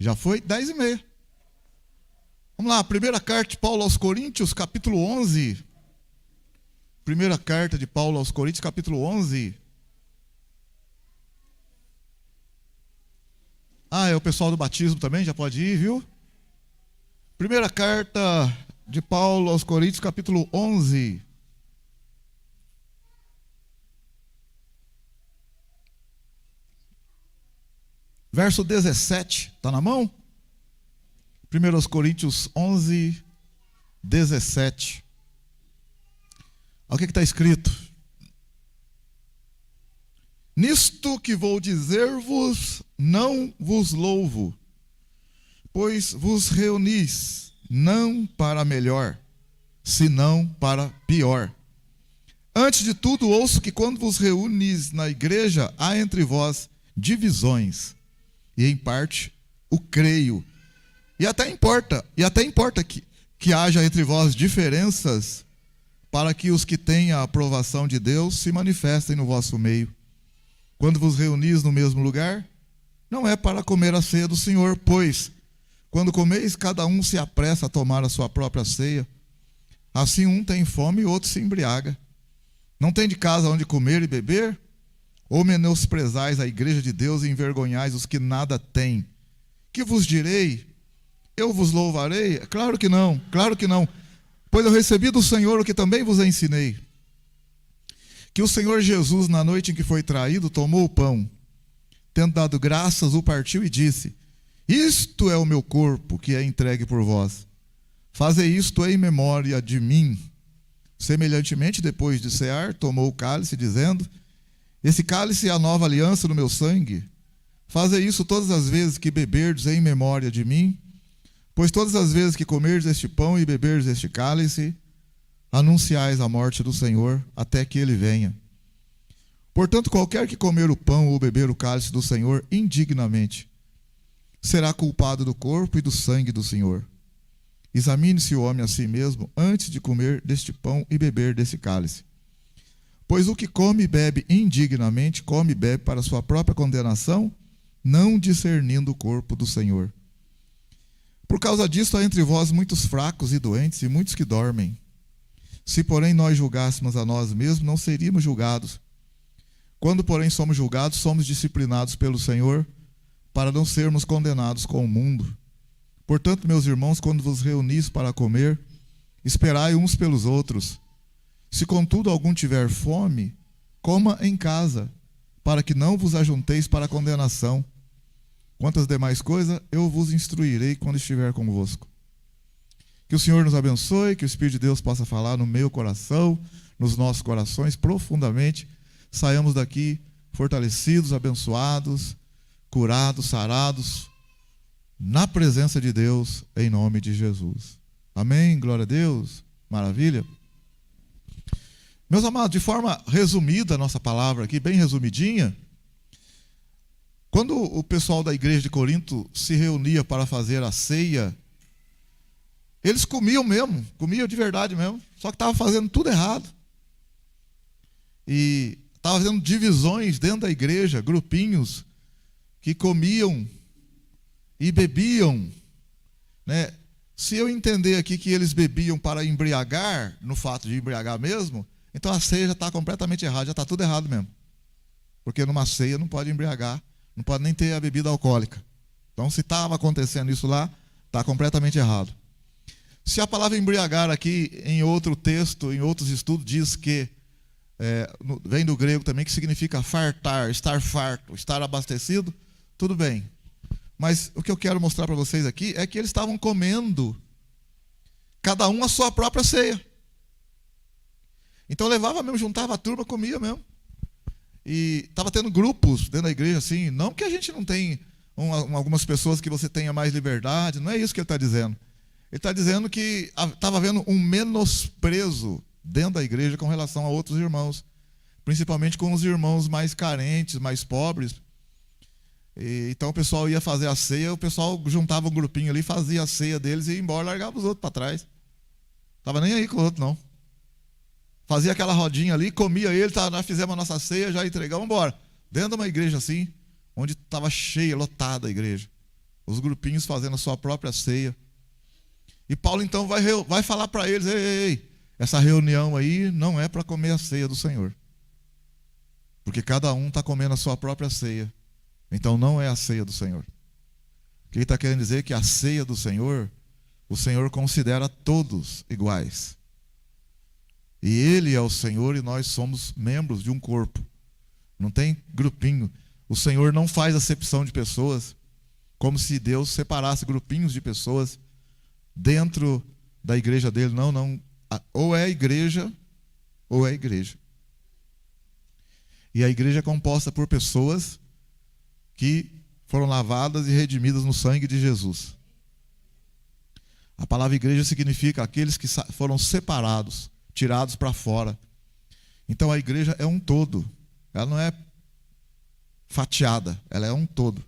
Já foi 10h30. Vamos lá, primeira carta de Paulo aos Coríntios, capítulo 11. Primeira carta de Paulo aos Coríntios, capítulo 11. É o pessoal do batismo também, já pode ir, viu? Primeira carta de Paulo aos Coríntios, capítulo 11. Verso 17, está na mão? 1 Coríntios 11, 17. Olha o que está escrito. Nisto que vou dizer-vos, não vos louvo, pois vos reunis, não para melhor, senão para pior. Antes de tudo, ouço que quando vos reunis na igreja, há entre vós divisões, e em parte o creio. E até importa que haja entre vós diferenças, para que os que têm a aprovação de Deus se manifestem no vosso meio. Quando vos reunis no mesmo lugar, não é para comer a ceia do Senhor, pois, quando comeis, cada um se apressa a tomar a sua própria ceia. Assim um tem fome e outro se embriaga. Não tem de casa onde comer e beber? Ou menosprezais a igreja de Deus e envergonhais os que nada têm? Que vos direi? Eu vos louvarei? Claro que não, claro que não. Pois eu recebi do Senhor o que também vos ensinei. Que o Senhor Jesus, na noite em que foi traído, tomou o pão. Tendo dado graças, o partiu e disse: Isto é o meu corpo, que é entregue por vós. Fazei isto em memória de mim. Semelhantemente, depois de cear, tomou o cálice, dizendo: Esse cálice é a nova aliança no meu sangue. Fazei isso todas as vezes que beberdes em memória de mim. Pois todas as vezes que comerdes este pão e beberdes este cálice, anunciais a morte do Senhor, até que ele venha. Portanto, qualquer que comer o pão ou beber o cálice do Senhor indignamente, será culpado do corpo e do sangue do Senhor. Examine-se o homem a si mesmo, antes de comer deste pão e beber desse cálice. Pois o que come e bebe indignamente, come e bebe para sua própria condenação, não discernindo o corpo do Senhor. Por causa disso, há entre vós muitos fracos e doentes, e muitos que dormem. Se, porém, nós julgássemos a nós mesmos, não seríamos julgados. Quando, porém, somos julgados, somos disciplinados pelo Senhor, para não sermos condenados com o mundo. Portanto, meus irmãos, quando vos reunis para comer, esperai uns pelos outros. Se, contudo, algum tiver fome, coma em casa, para que não vos ajunteis para a condenação. Quantas demais coisas, eu vos instruirei quando estiver convosco. Que o Senhor nos abençoe, que o Espírito de Deus possa falar no meu coração, nos nossos corações, profundamente. Saiamos daqui fortalecidos, abençoados, curados, sarados, na presença de Deus, em nome de Jesus. Amém? Glória a Deus. Maravilha. Meus amados, de forma resumida a nossa palavra aqui, bem resumidinha, quando o pessoal da igreja de Corinto se reunia para fazer a ceia, eles comiam mesmo, comiam de verdade mesmo, só que estavam fazendo tudo errado. E estavam fazendo divisões dentro da igreja, grupinhos que comiam e bebiam, né? Se eu entender aqui que eles bebiam para embriagar, no fato de embriagar mesmo, então a ceia já está completamente errada, já está tudo errado mesmo. Porque numa ceia não pode embriagar, não pode nem ter a bebida alcoólica. Então, se estava acontecendo isso lá, está completamente errado. Se a palavra embriagar aqui, em outro texto, em outros estudos, diz que, vem do grego também, que significa fartar, estar farto, estar abastecido, tudo bem. Mas o que eu quero mostrar para vocês aqui é que eles estavam comendo, cada um a sua própria ceia. Então levava mesmo, juntava a turma, comia mesmo. E estava tendo grupos dentro da igreja, assim, não que a gente não tem algumas pessoas que você tenha mais liberdade, não é isso que ele está dizendo. Ele está dizendo que estava havendo um menosprezo dentro da igreja com relação a outros irmãos, principalmente com os irmãos mais carentes, mais pobres. Então o pessoal ia fazer a ceia, o pessoal juntava um grupinho ali, fazia a ceia deles e ia embora, largava os outros para trás. Estava nem aí com o outro, não. Fazia aquela rodinha ali, comia ele, nós fizemos a nossa ceia, já entregamos, vamos embora. Dentro de uma igreja assim, onde estava cheia, lotada a igreja. os grupinhos fazendo a sua própria ceia. E Paulo então vai falar para eles: ei, essa reunião aí não é para comer a ceia do Senhor. Porque cada um está comendo a sua própria ceia. Então não é a ceia do Senhor. O que ele está querendo dizer é que a ceia do Senhor, o Senhor considera todos iguais. E Ele é o Senhor e nós somos membros de um corpo. Não tem grupinho. O Senhor não faz acepção de pessoas, como se Deus separasse grupinhos de pessoas dentro da igreja dele. Não, não. Ou é igreja, ou é igreja. E a igreja é composta por pessoas que foram lavadas e redimidas no sangue de Jesus. A palavra igreja significa aqueles que foram separados, tirados para fora. Então a igreja é um todo. Ela não é fatiada, ela é um todo.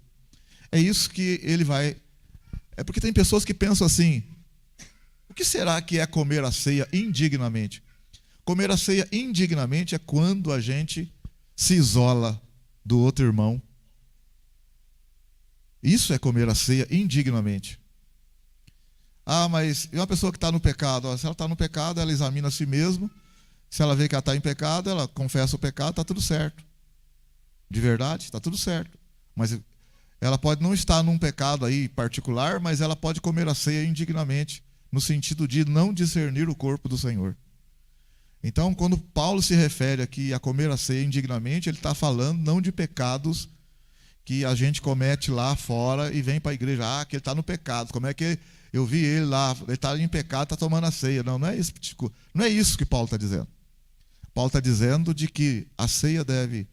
É isso que ele vai... É porque tem pessoas que pensam assim: o que será que é comer a ceia indignamente? Comer a ceia indignamente é quando a gente se isola do outro irmão. Isso é comer a ceia indignamente. Ah, mas e uma pessoa que está no pecado? Se ela está no pecado, ela examina a si mesma. Se ela vê que ela está em pecado, ela confessa o pecado, está tudo certo. De verdade, está tudo certo. Mas ela pode não estar num pecado aí particular, mas ela pode comer a ceia indignamente, no sentido de não discernir o corpo do Senhor. Então, quando Paulo se refere aqui a comer a ceia indignamente, ele está falando não de pecados que a gente comete lá fora e vem para a igreja. Ah, que ele está no pecado. Como é que eu vi ele lá? Ele está em pecado, está tomando a ceia. Não, não é isso, não é isso que Paulo está dizendo. Paulo está dizendo de que a ceia deve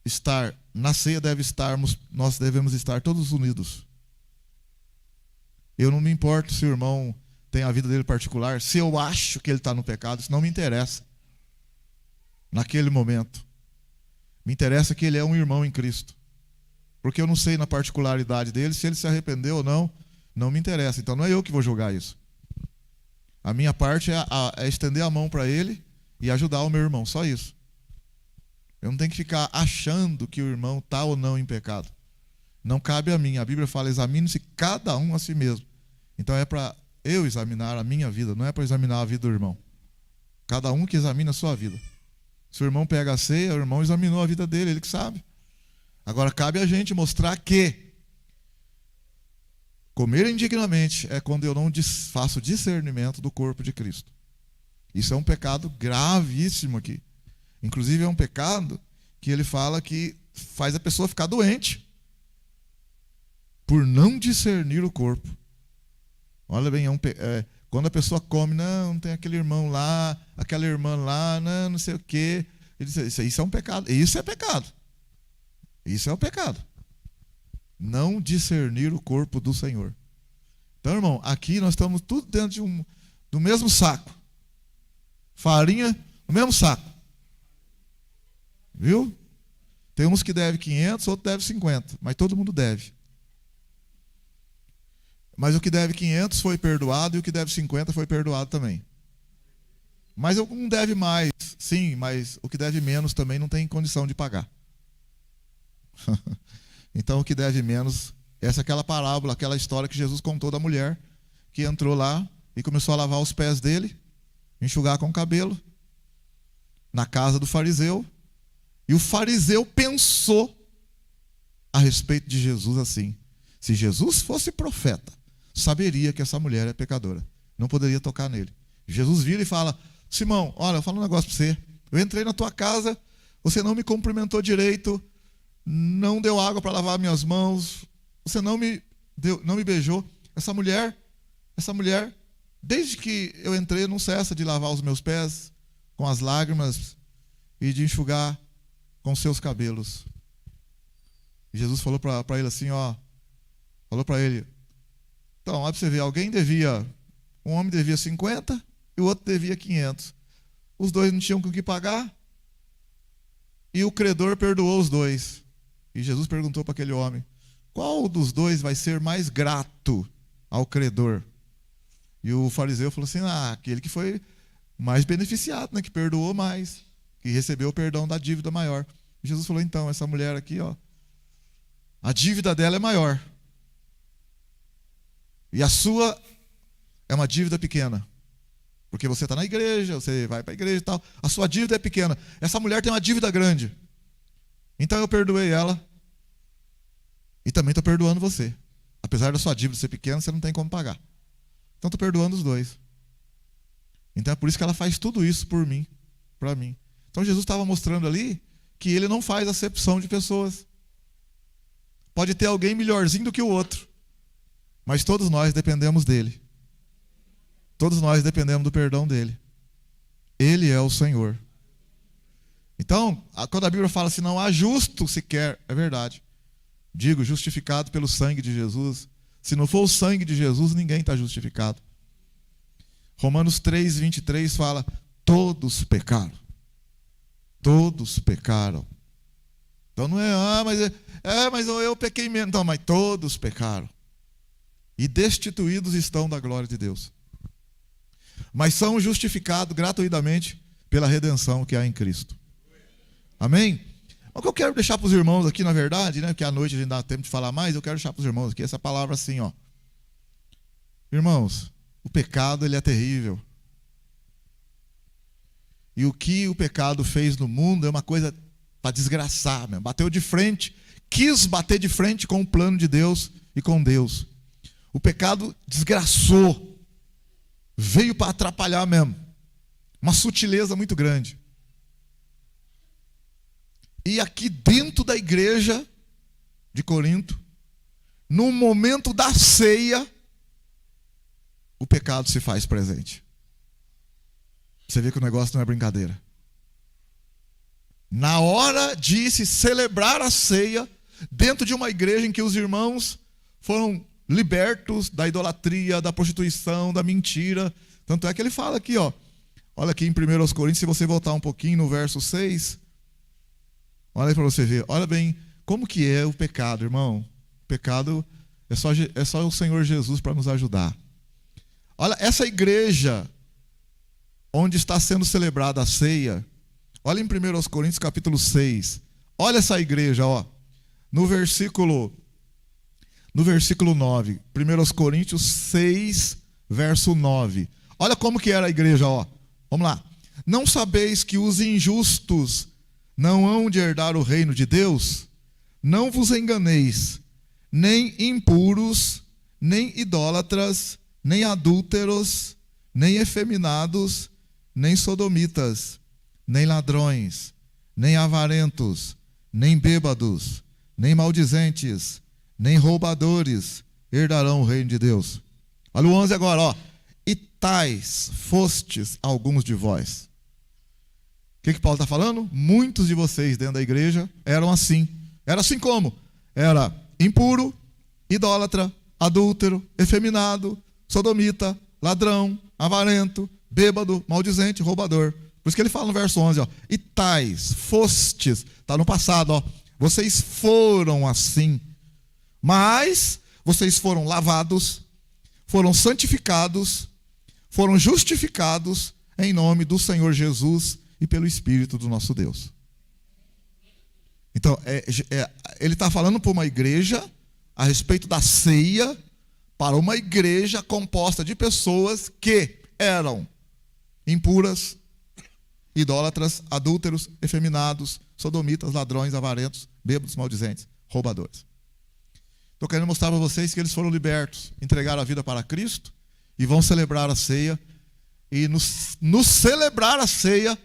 estar, na ceia nós devemos estar todos unidos. Eu não me importo se o irmão tem a vida dele particular, se eu acho que ele está no pecado, isso não me interessa. Naquele momento. Me interessa que ele é um irmão em Cristo. Porque eu não sei na particularidade dele, se ele se arrependeu ou não, não me interessa. Então não é eu que vou julgar isso. A minha parte é estender a mão para ele e ajudar o meu irmão, só isso. Eu não tenho que ficar achando que o irmão está ou não em pecado. Não cabe a mim. A Bíblia fala: examine-se cada um a si mesmo. Então é para eu examinar a minha vida, não é para examinar a vida do irmão. Cada um que examina a sua vida. Se o irmão pega a ceia, o irmão examinou a vida dele, ele que sabe. Agora cabe a gente mostrar que comer indignamente é quando eu não faço discernimento do corpo de Cristo. Isso é um pecado gravíssimo aqui. Inclusive é um pecado que ele fala que faz a pessoa ficar doente por não discernir o corpo. Olha bem, quando a pessoa come, não tem aquele irmão lá, aquela irmã lá, não sei o quê. Ele diz: isso é um pecado. Isso é pecado. Isso é o pecado. Não discernir o corpo do Senhor. Então, irmão, aqui nós estamos tudo dentro do mesmo saco. Farinha no mesmo saco. Viu? Tem uns que devem 500, outros devem 50. Mas todo mundo deve. Mas o que deve 500 foi perdoado e o que deve 50 foi perdoado também. Mas um deve mais, sim, mas o que deve menos também não tem condição de pagar. Então o que deve menos, essa é aquela parábola, aquela história que Jesus contou da mulher que entrou lá e começou a lavar os pés dele, enxugar com o cabelo, na casa do fariseu. E o fariseu pensou a respeito de Jesus assim: se Jesus fosse profeta, saberia que essa mulher é pecadora, não poderia tocar nele. Jesus vira e fala: Simão, olha, eu falo um negócio para você. Eu entrei na tua casa, você não me cumprimentou direito, não deu água para lavar minhas mãos, você não me beijou. Essa mulher, desde que eu entrei, não cessa de lavar os meus pés com as lágrimas e de enxugar com seus cabelos. E Jesus falou para ele assim, falou para ele: então, olha para você ver, um homem devia 50 e o outro devia 500. Os dois não tinham com o que pagar e o credor perdoou os dois. E Jesus perguntou para aquele homem: qual dos dois vai ser mais grato ao credor? E o fariseu falou assim: aquele que foi mais beneficiado, né, que perdoou mais, que recebeu o perdão da dívida maior. E Jesus falou: então, essa mulher aqui, a dívida dela é maior. E a sua é uma dívida pequena. Porque você está na igreja, você vai para a igreja e tal. A sua dívida é pequena. Essa mulher tem uma dívida grande. Então eu perdoei ela. E também estou perdoando você. Apesar da sua dívida ser pequena, você não tem como pagar. Então estou perdoando os dois. Então é por isso que ela faz tudo isso por mim, para mim. Então Jesus estava mostrando ali que ele não faz acepção de pessoas. Pode ter alguém melhorzinho do que o outro. Mas todos nós dependemos dele. Todos nós dependemos do perdão dele. Ele é o Senhor. Então, quando a Bíblia fala assim, não há justo sequer, é verdade. Digo, justificado pelo sangue de Jesus. Se não for o sangue de Jesus, ninguém está justificado. Romanos 3, 23 fala, todos pecaram. Todos pecaram. Então não é, mas eu pequei menos. Não, mas todos pecaram. E destituídos estão da glória de Deus. Mas são justificados gratuitamente pela redenção que há em Cristo. Amém? O que eu quero deixar para os irmãos aqui, na verdade, né, que à noite a gente dá tempo de falar mais, eu quero deixar para os irmãos aqui essa palavra assim, ó. Irmãos, o pecado ele é terrível. E o que o pecado fez no mundo é uma coisa para desgraçar mesmo. Bateu de frente, quis bater de frente com o plano de Deus e com Deus. O pecado desgraçou. Veio para atrapalhar mesmo. Uma sutileza muito grande. E aqui dentro da igreja de Corinto, no momento da ceia, o pecado se faz presente. Você vê que o negócio não é brincadeira. Na hora de se celebrar a ceia, dentro de uma igreja em que os irmãos foram libertos da idolatria, da prostituição, da mentira. Tanto é que ele fala aqui, ó. Olha aqui em 1 Coríntios, se você voltar um pouquinho no verso 6. Olha aí para você ver. Olha bem como que é o pecado, irmão. O pecado é só o Senhor Jesus para nos ajudar. Olha, essa igreja onde está sendo celebrada a ceia. Olha em 1 Coríntios capítulo 6. Olha essa igreja, ó. No versículo 9. 1 Coríntios 6, verso 9. Olha como que era a igreja, ó. Vamos lá. Não sabeis que os injustos não hão de herdar o reino de Deus? Não vos enganeis, nem impuros, nem idólatras, nem adúlteros, nem efeminados, nem sodomitas, nem ladrões, nem avarentos, nem bêbados, nem maldizentes, nem roubadores herdarão o reino de Deus. Olha o 11 agora, ó. E tais fostes alguns de vós. O que Paulo está falando? Muitos de vocês dentro da igreja eram assim. Era assim como? Era impuro, idólatra, adúltero, efeminado, sodomita, ladrão, avarento, bêbado, maldizente, roubador. Por isso que ele fala no verso 11, ó. E tais fostes, está no passado, ó. Vocês foram assim. Mas vocês foram lavados, foram santificados, foram justificados em nome do Senhor Jesus e pelo Espírito do nosso Deus. Então, ele está falando para uma igreja a respeito da ceia, para uma igreja composta de pessoas que eram impuras, idólatras, adúlteros, efeminados, sodomitas, ladrões, avarentos, bêbados, maldizentes, roubadores. Estou querendo mostrar para vocês que eles foram libertos, entregaram a vida para Cristo e vão celebrar a ceia. E no celebrar a ceia,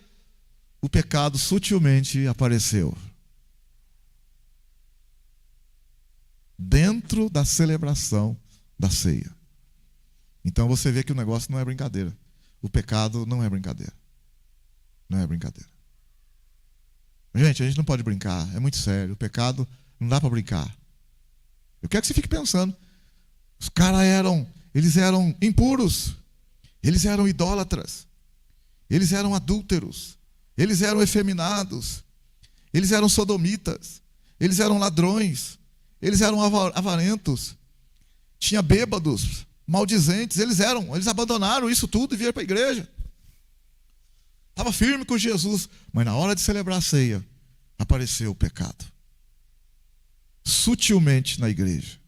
o pecado sutilmente apareceu. Dentro da celebração da ceia. Então você vê que o negócio não é brincadeira. O pecado não é brincadeira. Não é brincadeira. Gente, a gente não pode brincar. É muito sério. O pecado não dá para brincar. Eu quero que você fique pensando. Os caras eles eram impuros. Eles eram idólatras. Eles eram adúlteros. Eles eram efeminados. Eles eram sodomitas. Eles eram ladrões. Eles eram avarentos. Tinha bêbados, maldizentes. Eles abandonaram isso tudo e vieram para a igreja. Estava firme com Jesus. Mas na hora de celebrar a ceia, apareceu o pecado. Sutilmente na igreja.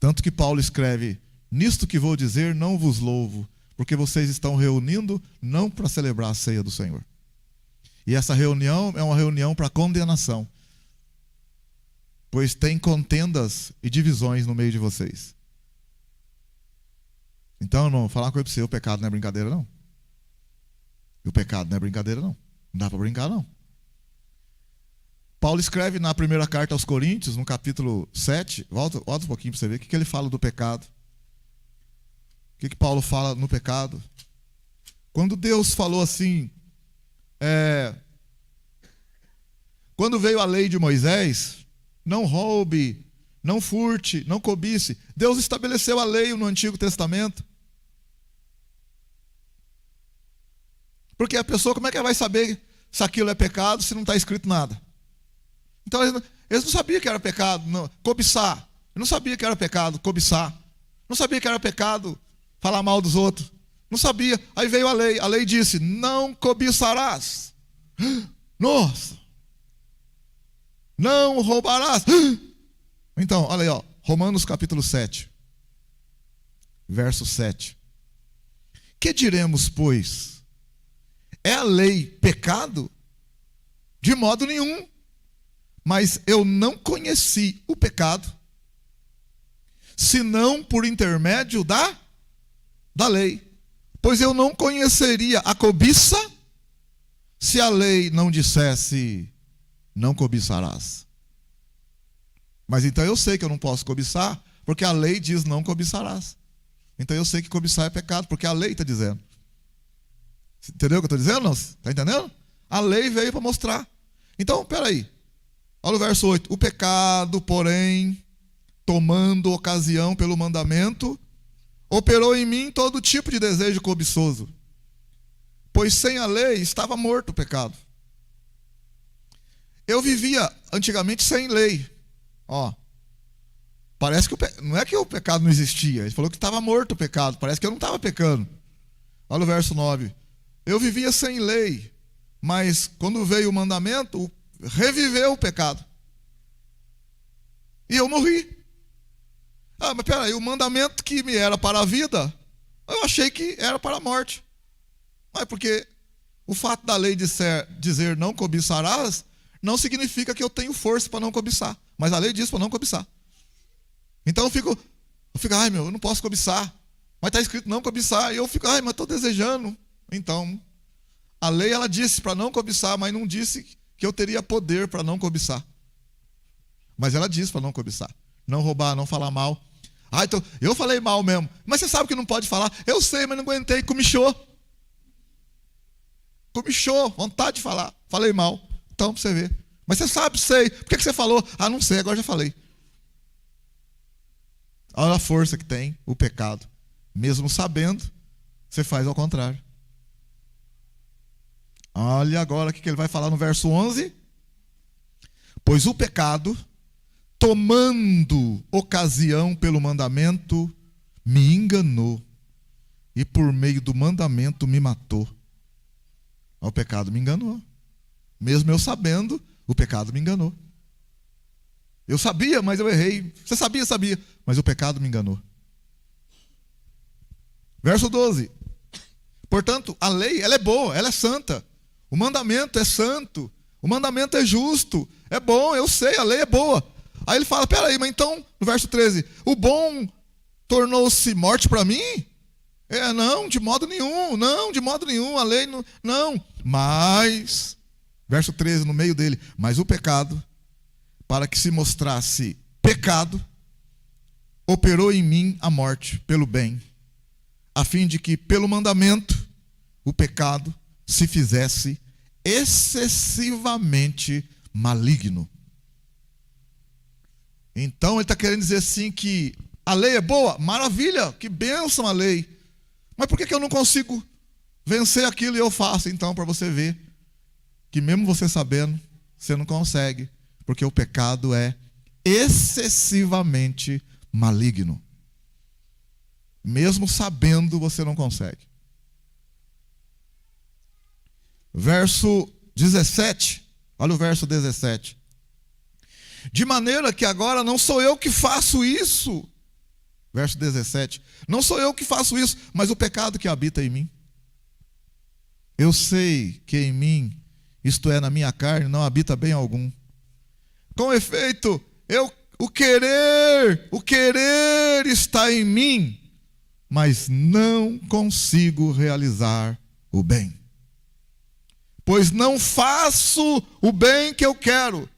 Tanto que Paulo escreve: nisto que vou dizer, não vos louvo, porque vocês estão reunindo não para celebrar a ceia do Senhor. E essa reunião é uma reunião para condenação, pois tem contendas e divisões no meio de vocês. Então, irmão, vou falar uma coisa para você: o pecado não é brincadeira, não. E o pecado não é brincadeira, não. Não dá para brincar, não. Paulo escreve na primeira carta aos Coríntios, no capítulo 7, volta um pouquinho para você ver o que ele fala do pecado. O que Paulo fala no pecado? Quando Deus falou assim, quando veio a lei de Moisés, não roube, não furte, não cobice, Deus estabeleceu a lei no Antigo Testamento. Porque a pessoa, como é que ela vai saber se aquilo é pecado se não está escrito nada? Então eles não sabiam que era pecado cobiçar. Eu não sabia que era pecado cobiçar. Não sabia que era pecado falar mal dos outros. Não sabia. Aí veio a lei. A lei disse: não cobiçarás. Nossa! Não roubarás. Então, olha aí, ó, Romanos capítulo 7, verso 7. Que diremos, pois? É a lei pecado? De modo nenhum. Mas eu não conheci o pecado, senão por intermédio da lei. Pois eu não conheceria a cobiça, se a lei não dissesse: não cobiçarás. Mas então eu sei que eu não posso cobiçar, porque a lei diz: não cobiçarás. Então eu sei que cobiçar é pecado, porque a lei está dizendo. Entendeu o que eu estou dizendo? Está entendendo? A lei veio para mostrar. Então, peraí. Olha o verso 8. O pecado, porém, tomando ocasião pelo mandamento, operou em mim todo tipo de desejo cobiçoso. Pois sem a lei estava morto o pecado. Eu vivia antigamente sem lei. Ó, parece que não é que o pecado não existia. Ele falou que estava morto o pecado. Parece que eu não estava pecando. Olha o verso 9. Eu vivia sem lei, mas quando veio o mandamento, reviveu o pecado. E eu morri. Mas peraí, o mandamento que me era para a vida, eu achei que era para a morte. Mas porque o fato da lei dizer não cobiçarás, não significa que eu tenho força para não cobiçar. Mas a lei diz para não cobiçar. Então eu fico, eu não posso cobiçar. Mas está escrito não cobiçar. E eu fico, mas estou desejando. Então, a lei ela disse para não cobiçar, mas não disse que eu teria poder para não cobiçar. Mas ela disse para não cobiçar. Não roubar, não falar mal. Então, eu falei mal mesmo. Mas você sabe que não pode falar. Eu sei, mas não aguentei, comichou. Comichou, vontade de falar. Falei mal. Então, para você ver. Mas você sabe, sei. Por que você falou? Não sei, agora já falei. Olha a força que tem o pecado. Mesmo sabendo, você faz ao contrário. Olha agora o que ele vai falar no verso 11. Pois o pecado, tomando ocasião pelo mandamento, me enganou. E por meio do mandamento me matou. O pecado me enganou. Mesmo eu sabendo, o pecado me enganou. Eu sabia, mas eu errei. Você sabia, mas o pecado me enganou. Verso 12. Portanto, a lei, ela é boa, ela é santa. O mandamento é santo. O mandamento é justo. É bom, eu sei, a lei é boa. Aí ele fala, peraí, mas então, no verso 13, o bom tornou-se morte para mim? Não, de modo nenhum. Não, de modo nenhum, a lei não. Mas, verso 13, no meio dele, mas o pecado, para que se mostrasse pecado, operou em mim a morte pelo bem, a fim de que pelo mandamento o pecado se fizesse excessivamente maligno. Então ele está querendo dizer assim que a lei é boa, maravilha, que bênção a lei. Mas por que eu não consigo vencer aquilo e eu faço? Então, para você ver que mesmo você sabendo, você não consegue, porque o pecado é excessivamente maligno. Mesmo sabendo, você não consegue. Verso 17. Olha o verso 17. De maneira que agora não sou eu que faço isso, verso 17. Não sou eu que faço isso, mas o pecado que habita em mim. Eu sei que em mim, isto é, na minha carne, não habita bem algum. Com efeito, o querer está em mim, mas não consigo realizar o bem. Pois não faço o bem que eu quero,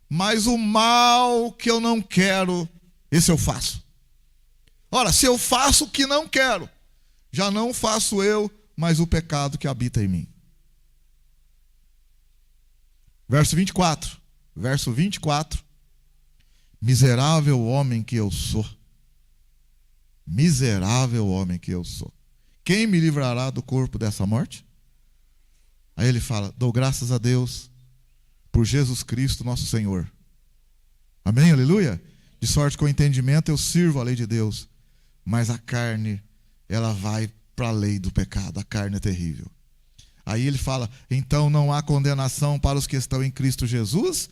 mas o mal que eu não quero, esse eu faço. Ora, se eu faço o que não quero, já não faço eu, mas o pecado que habita em mim. Verso 24. Miserável homem que eu sou. Miserável homem que eu sou. Quem me livrará do corpo dessa morte? Aí ele fala, dou graças a Deus por Jesus Cristo nosso Senhor. Amém, aleluia? De sorte que com entendimento eu sirvo a lei de Deus, mas a carne, ela vai para a lei do pecado, a carne é terrível. Aí ele fala, então não há condenação para os que estão em Cristo Jesus,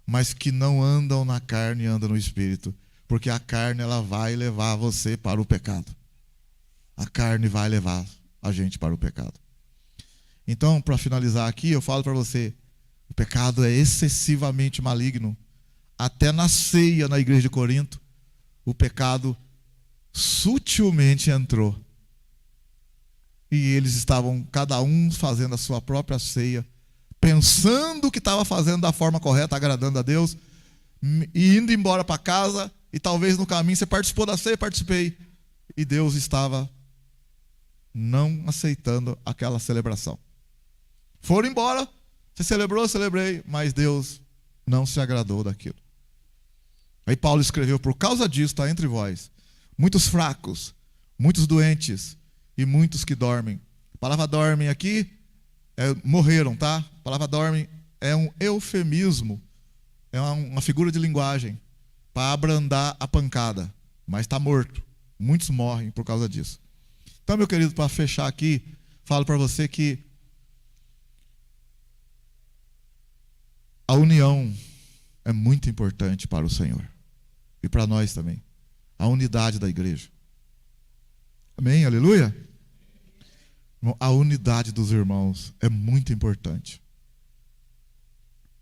mas que não andam na carne e andam no Espírito, porque a carne ela vai levar você para o pecado. A carne vai levar a gente para o pecado. Então, para finalizar aqui, eu falo para você, o pecado é excessivamente maligno. Até na ceia na igreja de Corinto, o pecado sutilmente entrou. E eles estavam, cada um fazendo a sua própria ceia, pensando que estava fazendo da forma correta, agradando a Deus, e indo embora para casa, e talvez no caminho você participou da ceia, participei, e Deus estava não aceitando aquela celebração. Foram embora, você celebrou, celebrei, mas Deus não se agradou daquilo. Aí Paulo escreveu, por causa disso está entre vós muitos fracos, muitos doentes e muitos que dormem. A palavra dormem aqui, morreram, tá? A palavra dormem é um eufemismo, é uma figura de linguagem para abrandar a pancada, mas está morto. Muitos morrem por causa disso. Então, meu querido, para fechar aqui, falo para você que a união é muito importante para o Senhor e para nós também. A unidade da igreja. Amém? Aleluia? A unidade dos irmãos é muito importante.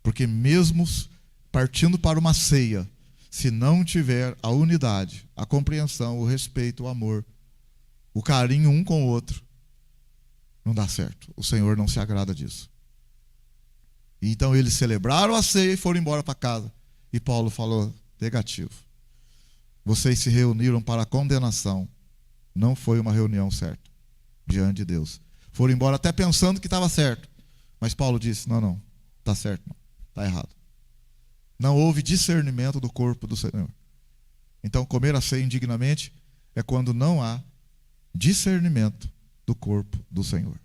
Porque mesmo partindo para uma ceia, se não tiver a unidade, a compreensão, o respeito, o amor, o carinho um com o outro, não dá certo. O Senhor não se agrada disso. Então eles celebraram a ceia e foram embora para casa. E Paulo falou, negativo. Vocês se reuniram para a condenação. Não foi uma reunião certa diante de Deus. Foram embora até pensando que estava certo. Mas Paulo disse, não, está certo não, está errado. Não houve discernimento do corpo do Senhor. Então comer a ceia indignamente é quando não há discernimento do corpo do Senhor.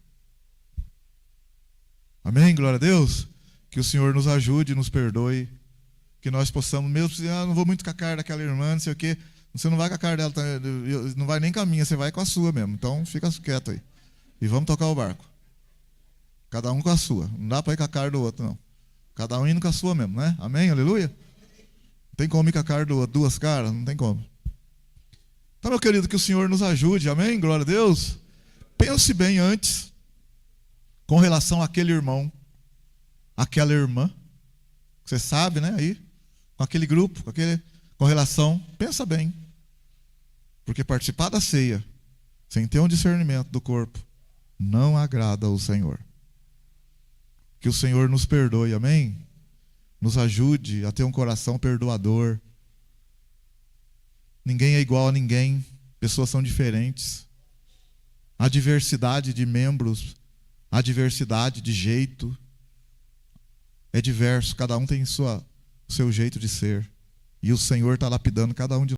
Amém? Glória a Deus. Que o Senhor nos ajude, nos perdoe, que nós possamos, mesmo se não vou muito com a cara daquela irmã, não sei o quê, você não vai com a cara dela, não vai nem com a minha, você vai com a sua mesmo. Então fica quieto aí. E vamos tocar o barco. Cada um com a sua. Não dá para ir com a cara do outro, não. Cada um indo com a sua mesmo, né? Amém? Aleluia? Não tem como ir com a cara do outro, duas caras? Não tem como. Então, meu querido, que o Senhor nos ajude, amém? Glória a Deus. Pense bem antes, com relação àquele irmão, aquela irmã, você sabe, né? Aí, com aquele grupo, com relação, pensa bem. Porque participar da ceia, sem ter um discernimento do corpo, não agrada ao Senhor. Que o Senhor nos perdoe, amém? Nos ajude a ter um coração perdoador. Ninguém é igual a ninguém, pessoas são diferentes. Há diversidade de membros, há diversidade de jeito. É diverso, cada um tem o seu jeito de ser. E o Senhor está lapidando cada um de